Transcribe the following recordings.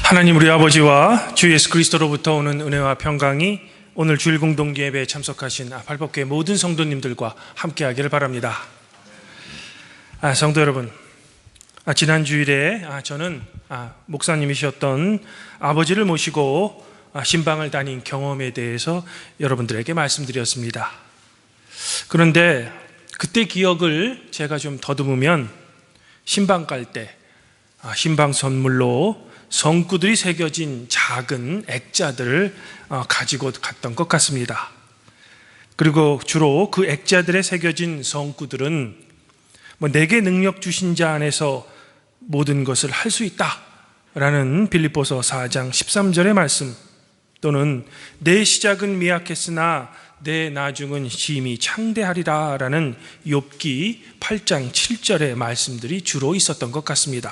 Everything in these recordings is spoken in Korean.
하나님 우리 아버지와 주 예수 그리스도로부터 오는 은혜와 평강이 오늘 주일 공동 예배에 참석하신 발법교회 모든 성도님들과 함께하기를 바랍니다. 성도 여러분, 지난 주일에 저는 목사님이셨던 아버지를 모시고 신방을 다닌 경험에 대해서 여러분들에게 말씀드렸습니다. 그런데 그때 기억을 제가 좀 더듬으면 신방 갈 때 신방 선물로 성구들이 새겨진 작은 액자들을 가지고 갔던 것 같습니다. 그리고 주로 그 액자들에 새겨진 성구들은 내게 능력 주신 자 안에서 모든 것을 할 수 있다라는 빌립보서 4장 13절의 말씀, 또는 내 시작은 미약했으나 내 나중은 심히 창대하리라 라는 욥기 8장 7절의 말씀들이 주로 있었던 것 같습니다.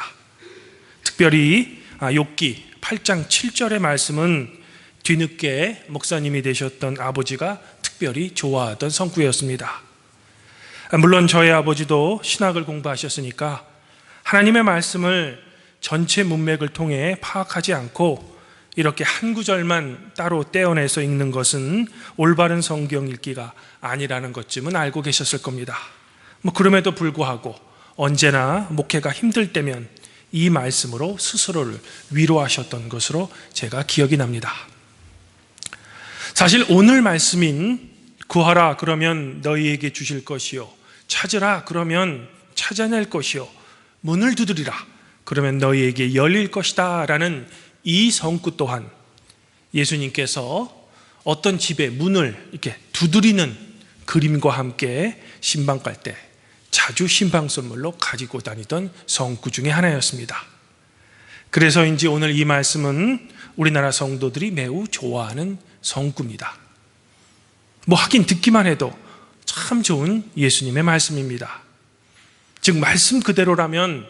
특별히 욥기 8장 7절의 말씀은 뒤늦게 목사님이 되셨던 아버지가 특별히 좋아하던 성구였습니다. 물론 저희 아버지도 신학을 공부하셨으니까 하나님의 말씀을 전체 문맥을 통해 파악하지 않고 이렇게 한 구절만 따로 떼어내서 읽는 것은 올바른 성경 읽기가 아니라는 것쯤은 알고 계셨을 겁니다. 그럼에도 불구하고 언제나 목회가 힘들 때면 이 말씀으로 스스로를 위로하셨던 것으로 제가 기억이 납니다. 사실 오늘 말씀인 구하라 그러면 너희에게 주실 것이요, 찾으라 그러면 찾아낼 것이요, 문을 두드리라 그러면 너희에게 열릴 것이다 라는 이 성구 또한 예수님께서 어떤 집의 문을 이렇게 두드리는 그림과 함께 신방 갈 때 자주 신방 선물로 가지고 다니던 성구 중에 하나였습니다. 그래서인지 오늘 이 말씀은 우리나라 성도들이 매우 좋아하는 성구입니다. 하긴 듣기만 해도 참 좋은 예수님의 말씀입니다. 즉 말씀 그대로라면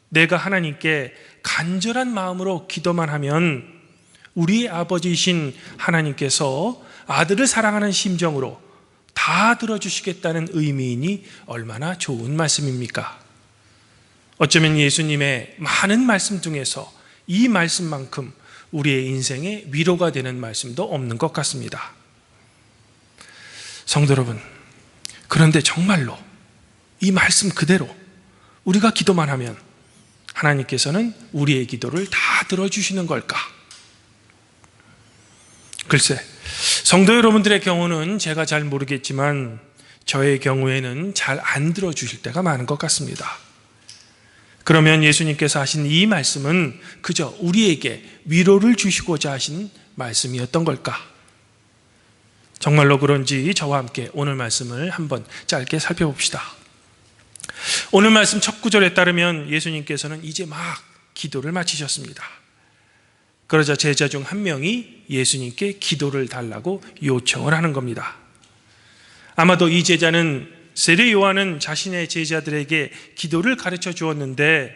내가 하나님께 간절한 마음으로 기도만 하면 우리의 아버지이신 하나님께서 아들을 사랑하는 심정으로 다 들어주시겠다는 의미이니 얼마나 좋은 말씀입니까? 어쩌면 예수님의 많은 말씀 중에서 이 말씀만큼 우리의 인생에 위로가 되는 말씀도 없는 것 같습니다. 성도 여러분, 그런데 정말로 이 말씀 그대로 우리가 기도만 하면 하나님께서는 우리의 기도를 다 들어주시는 걸까? 글쎄, 성도 여러분들의 경우는 제가 잘 모르겠지만 저의 경우에는 잘 안 들어주실 때가 많은 것 같습니다. 그러면 예수님께서 하신 이 말씀은 그저 우리에게 위로를 주시고자 하신 말씀이었던 걸까? 정말로 그런지 저와 함께 오늘 말씀을 한번 짧게 살펴봅시다. 오늘 말씀 첫 구절에 따르면 예수님께서는 이제 막 기도를 마치셨습니다. 그러자 제자 중 한 명이 예수님께 기도를 달라고 요청을 하는 겁니다. 아마도 이 제자는 세례 요한은 자신의 제자들에게 기도를 가르쳐 주었는데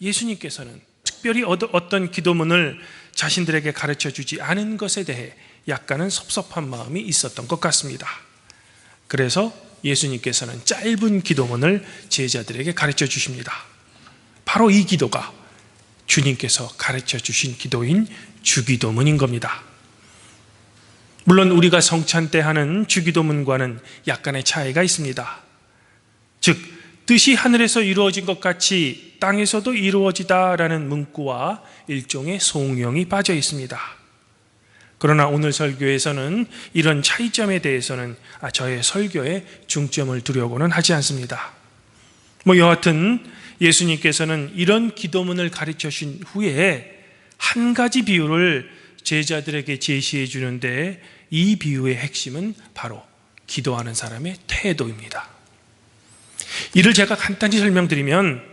예수님께서는 특별히 어떤 기도문을 자신들에게 가르쳐 주지 않은 것에 대해 약간은 섭섭한 마음이 있었던 것 같습니다. 그래서 예수님께서는 짧은 기도문을 제자들에게 가르쳐 주십니다. 바로 이 기도가 주님께서 가르쳐 주신 기도인 주기도문인 겁니다. 물론 우리가 성찬 때 하는 주기도문과는 약간의 차이가 있습니다. 즉, 뜻이 하늘에서 이루어진 것 같이 땅에서도 이루어지다라는 문구와 일종의 송영이 빠져 있습니다. 그러나 오늘 설교에서는 이런 차이점에 대해서는 저의 설교에 중점을 두려고는 하지 않습니다. 여하튼 예수님께서는 이런 기도문을 가르쳐 주신 후에 한 가지 비유를 제자들에게 제시해 주는데 이 비유의 핵심은 바로 기도하는 사람의 태도입니다. 이를 제가 간단히 설명드리면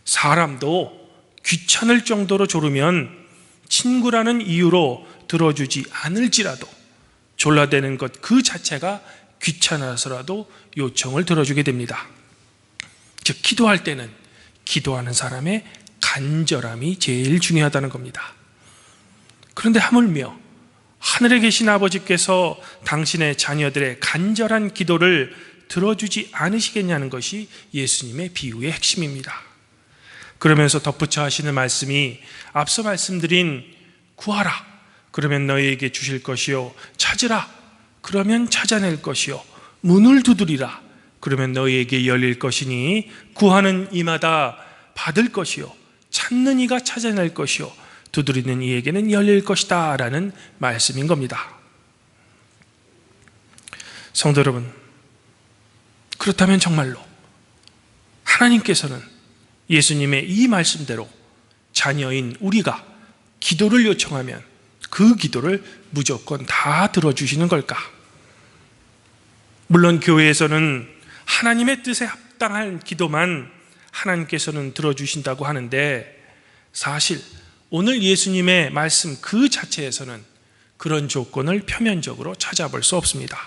사람도 귀찮을 정도로 졸으면 친구라는 이유로 들어주지 않을지라도 졸라대는 것 그 자체가 귀찮아서라도 요청을 들어주게 됩니다. 즉 기도할 때는 기도하는 사람의 간절함이 제일 중요하다는 겁니다. 그런데 하물며 하늘에 계신 아버지께서 당신의 자녀들의 간절한 기도를 들어주지 않으시겠냐는 것이 예수님의 비유의 핵심입니다. 그러면서 덧붙여 하시는 말씀이 앞서 말씀드린 구하라, 그러면 너희에게 주실 것이요, 찾으라, 그러면 찾아낼 것이요, 문을 두드리라, 그러면 너희에게 열릴 것이니 구하는 이마다 받을 것이요, 찾는 이가 찾아낼 것이요, 두드리는 이에게는 열릴 것이다 라는 말씀인 겁니다. 성도 여러분, 그렇다면 정말로 하나님께서는 예수님의 이 말씀대로 자녀인 우리가 기도를 요청하면 그 기도를 무조건 다 들어주시는 걸까? 물론 교회에서는 하나님의 뜻에 합당한 기도만 하나님께서는 들어주신다고 하는데, 사실 오늘 예수님의 말씀 그 자체에서는 그런 조건을 표면적으로 찾아볼 수 없습니다.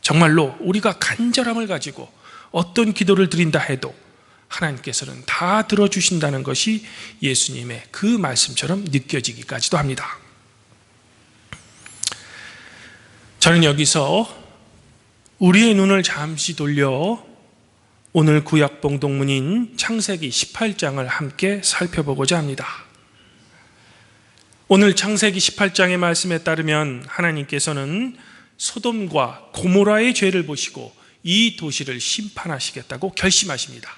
정말로 우리가 간절함을 가지고 어떤 기도를 드린다 해도 하나님께서는 다 들어주신다는 것이 예수님의 그 말씀처럼 느껴지기까지도 합니다. 저는 여기서 우리의 눈을 잠시 돌려 오늘 구약 봉독문인 창세기 18장을 함께 살펴보고자 합니다. 오늘 창세기 18장의 말씀에 따르면 하나님께서는 소돔과 고모라의 죄를 보시고 이 도시를 심판하시겠다고 결심하십니다.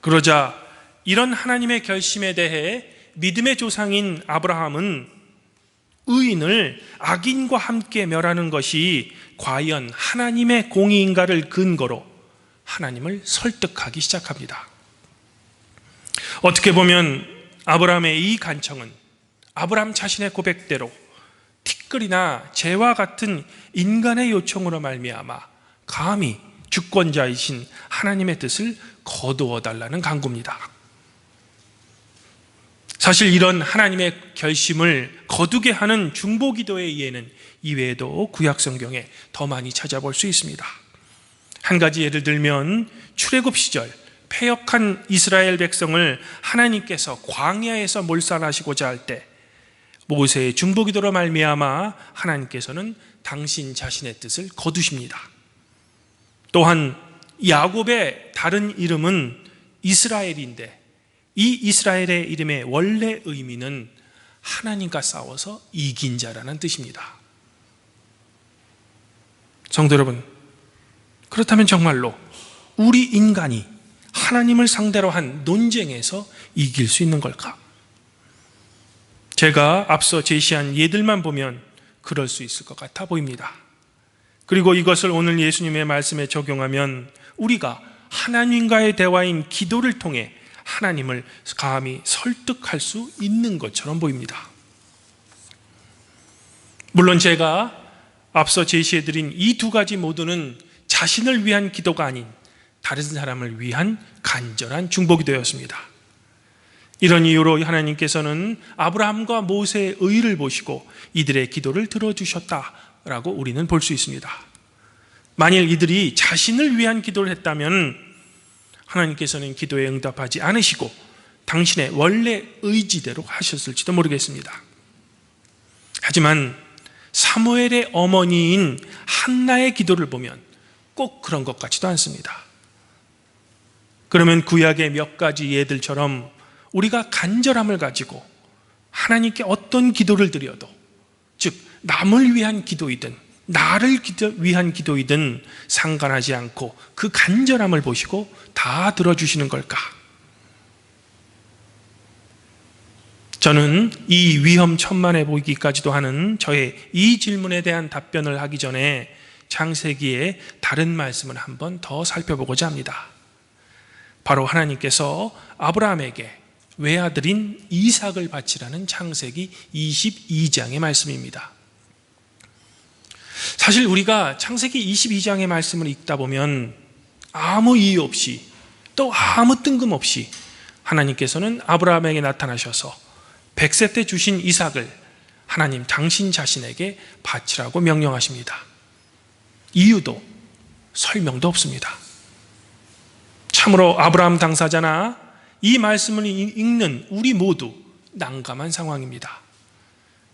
그러자 이런 하나님의 결심에 대해 믿음의 조상인 아브라함은 의인을 악인과 함께 멸하는 것이 과연 하나님의 공의인가를 근거로 하나님을 설득하기 시작합니다. 어떻게 보면 아브라함의 이 간청은 아브라함 자신의 고백대로 티끌이나 재와 같은 인간의 요청으로 말미암아 감히 주권자이신 하나님의 뜻을 거두어 달라는 간구입니다. 사실 이런 하나님의 결심을 거두게 하는 중보기도의 예는 이외에도 구약 성경에 더 많이 찾아볼 수 있습니다. 한 가지 예를 들면 출애굽 시절 패역한 이스라엘 백성을 하나님께서 광야에서 몰살하시고자 할 때 모세의 중보기도로 말미암아 하나님께서는 당신 자신의 뜻을 거두십니다. 또한 야곱의 다른 이름은 이스라엘인데 이 이스라엘의 이름의 원래 의미는 하나님과 싸워서 이긴 자라는 뜻입니다. 성도 여러분, 그렇다면 정말로 우리 인간이 하나님을 상대로 한 논쟁에서 이길 수 있는 걸까? 제가 앞서 제시한 예들만 보면 그럴 수 있을 것 같아 보입니다. 그리고 이것을 오늘 예수님의 말씀에 적용하면 우리가 하나님과의 대화인 기도를 통해 하나님을 감히 설득할 수 있는 것처럼 보입니다. 물론 제가 앞서 제시해드린 이 두 가지 모두는 자신을 위한 기도가 아닌 다른 사람을 위한 간절한 중보기도였습니다. 이런 이유로 하나님께서는 아브라함과 모세의 의를 보시고 이들의 기도를 들어주셨다라고 우리는 볼 수 있습니다. 만일 이들이 자신을 위한 기도를 했다면 하나님께서는 기도에 응답하지 않으시고 당신의 원래 의지대로 하셨을지도 모르겠습니다. 하지만 사무엘의 어머니인 한나의 기도를 보면 꼭 그런 것 같지도 않습니다. 그러면 구약의 몇 가지 예들처럼 우리가 간절함을 가지고 하나님께 어떤 기도를 드려도, 즉 남을 위한 기도이든 나를 위한 기도이든 상관하지 않고 그 간절함을 보시고 다 들어주시는 걸까? 저는 이 위험천만해 보이기까지도 하는 저의 이 질문에 대한 답변을 하기 전에 창세기의 다른 말씀을 한번 더 살펴보고자 합니다. 바로 하나님께서 아브라함에게 외아들인 이삭을 바치라는 창세기 22장의 말씀입니다. 사실 우리가 창세기 22장의 말씀을 읽다 보면 아무 이유 없이 또 아무 뜬금없이 하나님께서는 아브라함에게 나타나셔서 100세 때 주신 이삭을 하나님 당신 자신에게 바치라고 명령하십니다. 이유도 설명도 없습니다. 참으로 아브라함 당사자나 이 말씀을 읽는 우리 모두 난감한 상황입니다.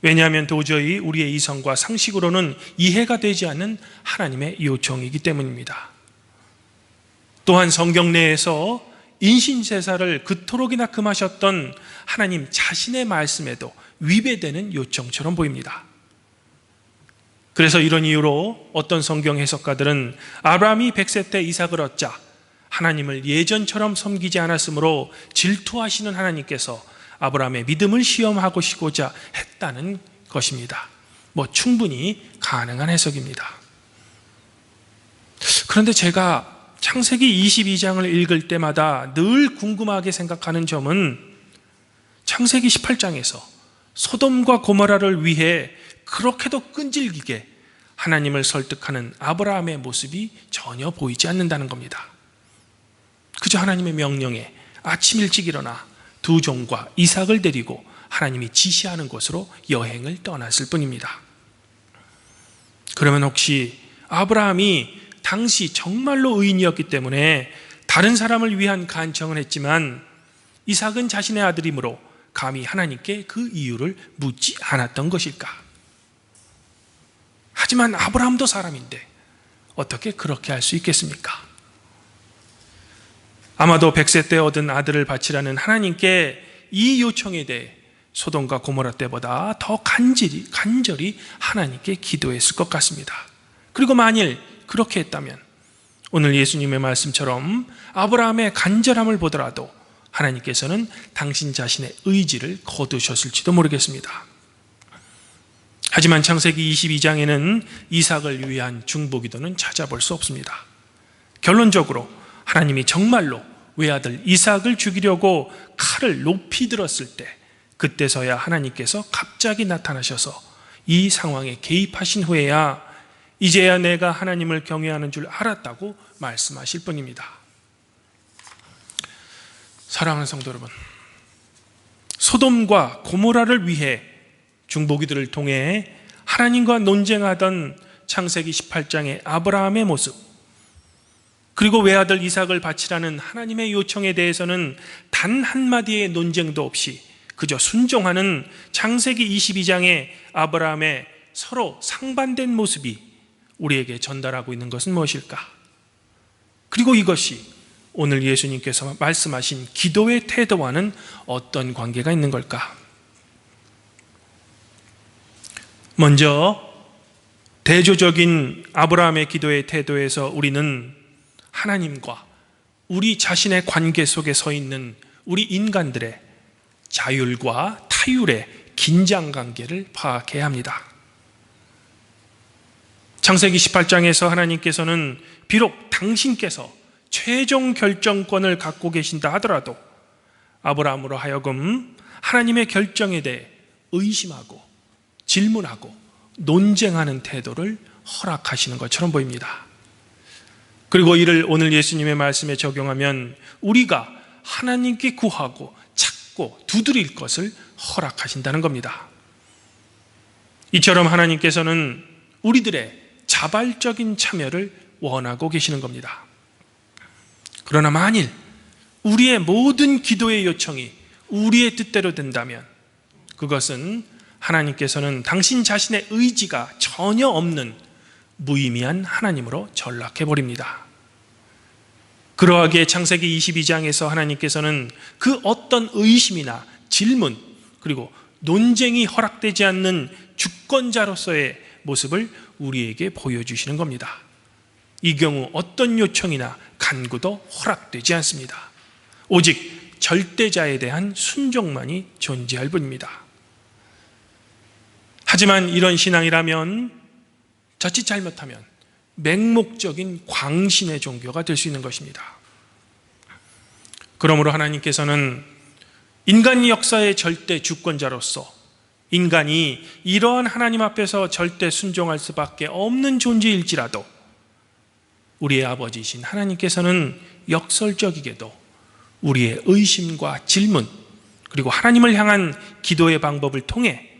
왜냐하면 도저히 우리의 이성과 상식으로는 이해가 되지 않는 하나님의 요청이기 때문입니다. 또한 성경 내에서 인신제사를 그토록이나 금하셨던 하나님 자신의 말씀에도 위배되는 요청처럼 보입니다. 그래서 이런 이유로 어떤 성경 해석가들은 아브라함이 100세 때 이삭을 얻자 하나님을 예전처럼 섬기지 않았으므로 질투하시는 하나님께서 아브라함의 믿음을 시험하시고자 했다는 것입니다. 충분히 가능한 해석입니다. 그런데 제가 창세기 22장을 읽을 때마다 늘 궁금하게 생각하는 점은 창세기 18장에서 소돔과 고모라를 위해 그렇게도 끈질기게 하나님을 설득하는 아브라함의 모습이 전혀 보이지 않는다는 겁니다. 그저 하나님의 명령에 아침 일찍 일어나 두 종과 이삭을 데리고 하나님이 지시하는 곳으로 여행을 떠났을 뿐입니다. 그러면 혹시 아브라함이 당시 정말로 의인이었기 때문에 다른 사람을 위한 간청을 했지만 이삭은 자신의 아들이므로 감히 하나님께 그 이유를 묻지 않았던 것일까? 하지만 아브라함도 사람인데 어떻게 그렇게 할 수 있겠습니까? 아마도 100세 때 얻은 아들을 바치라는 하나님께 이 요청에 대해 소돔과 고모라 때보다 더 간절히 하나님께 기도했을 것 같습니다. 그리고 만일 그렇게 했다면 오늘 예수님의 말씀처럼 아브라함의 간절함을 보더라도 하나님께서는 당신 자신의 의지를 거두셨을지도 모르겠습니다. 하지만 창세기 22장에는 이삭을 위한 중보기도는 찾아볼 수 없습니다. 결론적으로 하나님이 정말로 외아들 이삭을 죽이려고 칼을 높이 들었을 때 그때서야 하나님께서 갑자기 나타나셔서 이 상황에 개입하신 후에야 이제야 내가 하나님을 경외하는 줄 알았다고 말씀하실 뿐입니다. 사랑하는 성도 여러분, 소돔과 고모라를 위해 중보기도를 통해 하나님과 논쟁하던 창세기 18장의 아브라함의 모습, 그리고 외아들 이삭을 바치라는 하나님의 요청에 대해서는 단 한마디의 논쟁도 없이 그저 순종하는 창세기 22장의 아브라함의 서로 상반된 모습이 우리에게 전달하고 있는 것은 무엇일까? 그리고 이것이 오늘 예수님께서 말씀하신 기도의 태도와는 어떤 관계가 있는 걸까? 먼저 대조적인 아브라함의 기도의 태도에서 우리는 하나님과 우리 자신의 관계 속에 서 있는 우리 인간들의 자율과 타율의 긴장관계를 파악해야 합니다. 창세기 18장에서 하나님께서는 비록 당신께서 최종 결정권을 갖고 계신다 하더라도 아브라함으로 하여금 하나님의 결정에 대해 의심하고 질문하고 논쟁하는 태도를 허락하시는 것처럼 보입니다. 그리고 이를 오늘 예수님의 말씀에 적용하면 우리가 하나님께 구하고 찾고 두드릴 것을 허락하신다는 겁니다. 이처럼 하나님께서는 우리들의 자발적인 참여를 원하고 계시는 겁니다. 그러나 만일 우리의 모든 기도의 요청이 우리의 뜻대로 된다면 그것은 하나님께서는 당신 자신의 의지가 전혀 없는 무의미한 하나님으로 전락해버립니다. 그러하기에 창세기 22장에서 하나님께서는 그 어떤 의심이나 질문 그리고 논쟁이 허락되지 않는 주권자로서의 모습을 우리에게 보여주시는 겁니다. 이 경우 어떤 요청이나 간구도 허락되지 않습니다. 오직 절대자에 대한 순종만이 존재할 뿐입니다. 하지만 이런 신앙이라면 자칫 잘못하면 맹목적인 광신의 종교가 될 수 있는 것입니다. 그러므로 하나님께서는 인간 역사의 절대 주권자로서 인간이 이러한 하나님 앞에서 절대 순종할 수밖에 없는 존재일지라도 우리의 아버지이신 하나님께서는 역설적이게도 우리의 의심과 질문 그리고 하나님을 향한 기도의 방법을 통해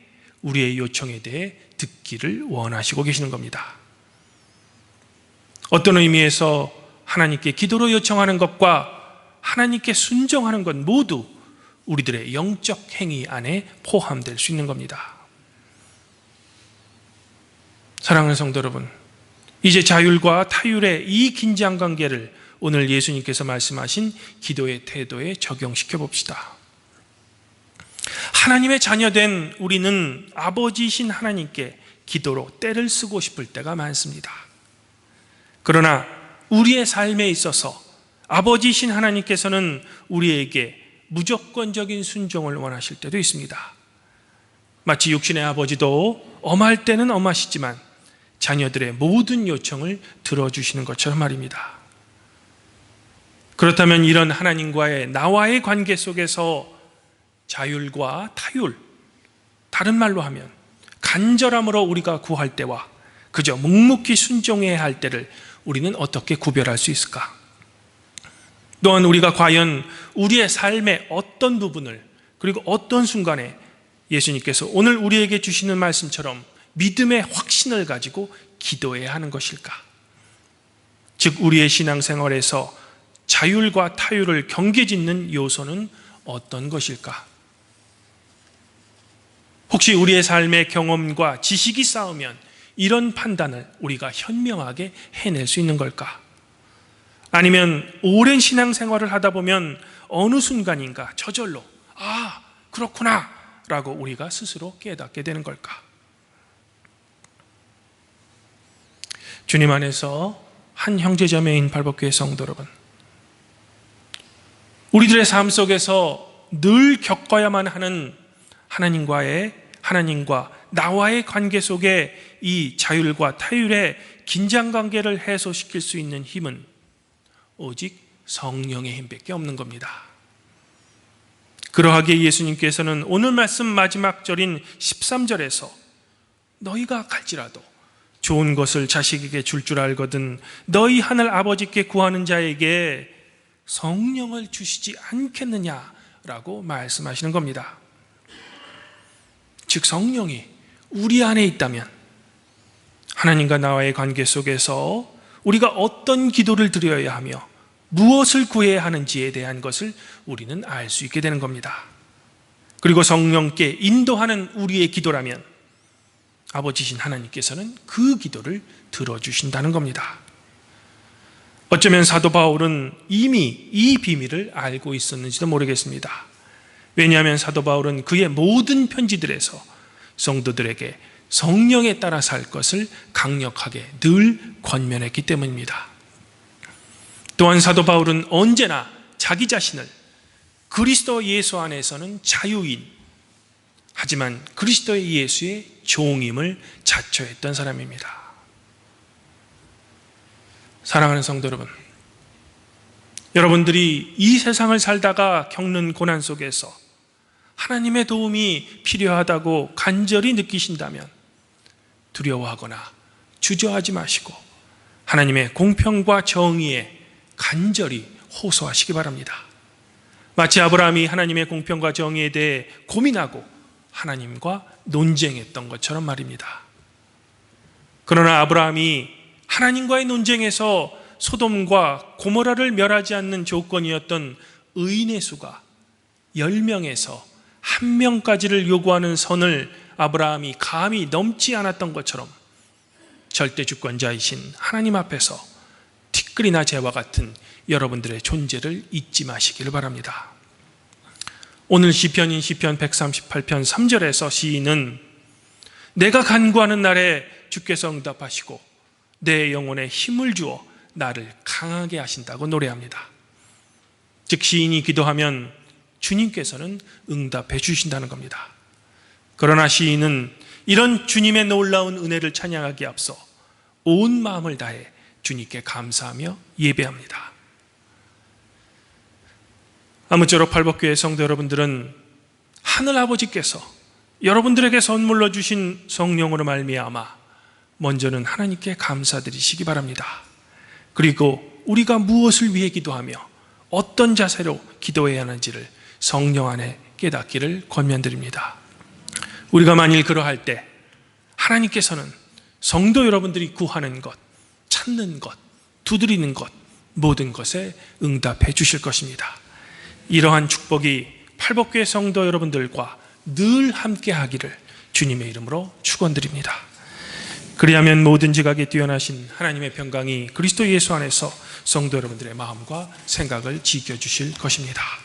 우리의 요청에 대해 듣기를 원하시고 계시는 겁니다. 어떤 의미에서 하나님께 기도로 요청하는 것과 하나님께 순종하는 것 모두 우리들의 영적 행위 안에 포함될 수 있는 겁니다. 사랑하는 성도 여러분, 이제 자율과 타율의 이 긴장 관계를 오늘 예수님께서 말씀하신 기도의 태도에 적용시켜 봅시다. 하나님의 자녀된 우리는 아버지이신 하나님께 기도로 때를 쓰고 싶을 때가 많습니다. 그러나 우리의 삶에 있어서 아버지이신 하나님께서는 우리에게 무조건적인 순종을 원하실 때도 있습니다. 마치 육신의 아버지도 엄할 때는 엄하시지만 자녀들의 모든 요청을 들어주시는 것처럼 말입니다. 그렇다면 이런 하나님과의 나와의 관계 속에서 자율과 타율, 다른 말로 하면 간절함으로 우리가 구할 때와 그저 묵묵히 순종해야 할 때를 우리는 어떻게 구별할 수 있을까? 또한 우리가 과연 우리의 삶의 어떤 부분을 그리고 어떤 순간에 예수님께서 오늘 우리에게 주시는 말씀처럼 믿음의 확신을 가지고 기도해야 하는 것일까? 즉 우리의 신앙생활에서 자율과 타율을 경계짓는 요소는 어떤 것일까? 혹시 우리의 삶의 경험과 지식이 쌓으면 이런 판단을 우리가 현명하게 해낼 수 있는 걸까? 아니면 오랜 신앙생활을 하다 보면 어느 순간인가 저절로 그렇구나 라고 우리가 스스로 깨닫게 되는 걸까? 주님 안에서 한 형제자매인 발법교회 성도 여러분, 우리들의 삶 속에서 늘 겪어야만 하는 하나님과 나와의 관계 속에 이 자율과 타율의 긴장관계를 해소시킬 수 있는 힘은 오직 성령의 힘밖에 없는 겁니다. 그러하기에 예수님께서는 오늘 말씀 마지막 절인 13절에서 너희가 갈지라도 좋은 것을 자식에게 줄 알거든 너희 하늘 아버지께 구하는 자에게 성령을 주시지 않겠느냐라고 말씀하시는 겁니다. 즉 성령이 우리 안에 있다면 하나님과 나와의 관계 속에서 우리가 어떤 기도를 드려야 하며 무엇을 구해야 하는지에 대한 것을 우리는 알 수 있게 되는 겁니다. 그리고 성령께 인도하는 우리의 기도라면 아버지신 하나님께서는 그 기도를 들어주신다는 겁니다. 어쩌면 사도 바울은 이미 이 비밀을 알고 있었는지도 모르겠습니다. 왜냐하면 사도 바울은 그의 모든 편지들에서 성도들에게 성령에 따라 살 것을 강력하게 늘 권면했기 때문입니다. 또한 사도 바울은 언제나 자기 자신을 그리스도 예수 안에서는 자유인, 하지만 그리스도 예수의 종임을 자처했던 사람입니다. 사랑하는 성도 여러분, 여러분들이 이 세상을 살다가 겪는 고난 속에서 하나님의 도움이 필요하다고 간절히 느끼신다면 두려워하거나 주저하지 마시고 하나님의 공평과 정의에 간절히 호소하시기 바랍니다. 마치 아브라함이 하나님의 공평과 정의에 대해 고민하고 하나님과 논쟁했던 것처럼 말입니다. 그러나 아브라함이 하나님과의 논쟁에서 소돔과 고모라를 멸하지 않는 조건이었던 의인의 수가 10명에서 1명까지를 요구하는 선을 아브라함이 감히 넘지 않았던 것처럼 절대 주권자이신 하나님 앞에서 티끌이나 재와 같은 여러분들의 존재를 잊지 마시기를 바랍니다. 오늘 시편인 시편 138편 3절에서 시인은 내가 간구하는 날에 주께서 응답하시고 내 영혼에 힘을 주어 나를 강하게 하신다고 노래합니다. 즉 시인이 기도하면 주님께서는 응답해 주신다는 겁니다. 그러나 시인은 이런 주님의 놀라운 은혜를 찬양하기에 앞서 온 마음을 다해 주님께 감사하며 예배합니다. 아무쪼록 발법교회 성도 여러분들은 하늘아버지께서 여러분들에게 선물로 주신 성령으로 말미암아 먼저는 하나님께 감사드리시기 바랍니다. 그리고 우리가 무엇을 위해 기도하며 어떤 자세로 기도해야 하는지를 성령 안에 깨닫기를 권면드립니다. 우리가 만일 그러할 때 하나님께서는 성도 여러분들이 구하는 것, 찾는 것, 두드리는 것, 모든 것에 응답해 주실 것입니다. 이러한 축복이 팔복교회 성도 여러분들과 늘 함께 하기를 주님의 이름으로 축원드립니다. 그리하면 모든 지각에 뛰어나신 하나님의 평강이 그리스도 예수 안에서 성도 여러분들의 마음과 생각을 지켜주실 것입니다.